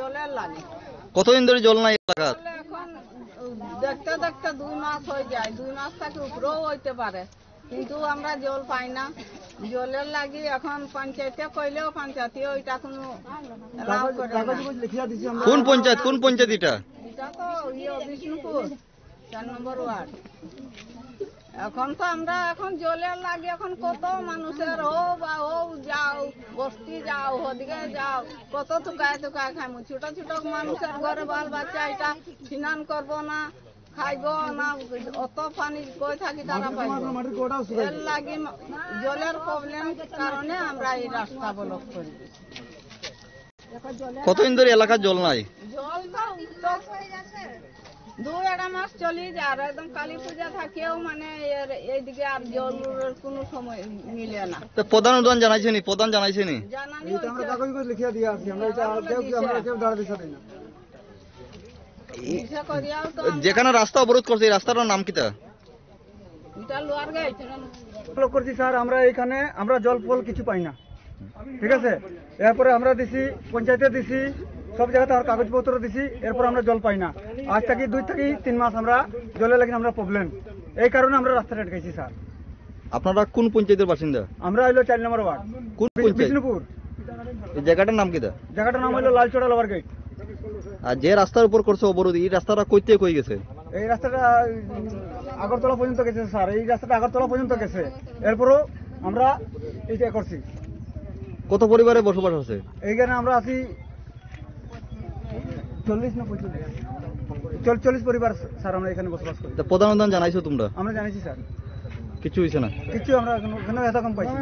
জলের লাগে। কতদিন ধরে জল নাই এলাকা? এখন দেখতে দেখতে 2 মাস হয়ে যায়, 2 মাস থেকে উপরেও হইতে পারে, কিন্তু আমরা জল পাই না। জলের লাগি এখন পঞ্চায়েতে কইলেও পঞ্চায়েতে ওইটা কোনো লাভ করে না। কোন পঞ্চায়েত এটা? এটা তো বিষ্ণুপুর 4 নম্বর ওয়ার্ড। এখন তো আমরা এখন জলের লাগে এখন কত মানুষের যাও বস্তি যাও ওদিকে যাও, কত টুকায় খাইমু। ছোট ছোট মানুষের ঘরে বাল বাচ্চা এটা স্নান করবো না, খাইব না, অত পানি কই থাকি তারা পাইব। এর লাগি জলের প্রবলেম কারণে আমরা এই রাস্তা ব্লক করি। কতদিন ধরে এলাকার জল নাই? জল তো 2-1.5 মাস চলি যায়, আর একদম কালী পূজা থাকেও মানে এইদিকে আর জলের কোনো সময় মিলে না। তো প্রধান জানাইছেনি? জানানি যেখানে রাস্তা অবরোধ করছে এই রাস্তাটার নাম কিটা? এটা লোয়ার গেট করছি স্যার। আমরা এখানে আমরা জল ফল কিছু পাই না, ঠিক আছে। এরপরে আমরা দিছি পঞ্চায়েতে দিছি, সব জায়গাতে আমার কাগজপত্র দিছি, এরপর আমরা জল পাই না। আজ থেকে 2 থেকে 3 মাস আমরা জলের লাগে আমরা প্রবলেম, এই কারণে আমরা রাস্তাটা আটকাইছি স্যার। আপনারা কোন পঞ্চায়েতের বাসিন্দা? আমরা হইলো 4 নম্বর ওয়ার্ড, কোন পঞ্চায়েত? বিষ্ণুপুর। এই জায়গাটার নাম কিটা? জায়গাটার নাম হইলো লালচড়া লোয়ার গেট। আর যে রাস্তার উপর করছে অবরোধ, এই রাস্তাটা কই গেছে? এই রাস্তাটা আগরতলা পর্যন্ত গেছে স্যার, এই রাস্তাটা আগরতলা পর্যন্ত গেছে। এরপরও আমরা এইটা করছি। কত পরিবারে বসবাস আছে এইখানে? আমরা আছি 40 না 45 পরিবার স্যার আমরা এখানে বসবাস করি। প্রধান জানাইছো তোমরা? আমরা জানিছি স্যার, কিছু হয়েছে না? কিছু আমরা এখনো এত কম পাইছি।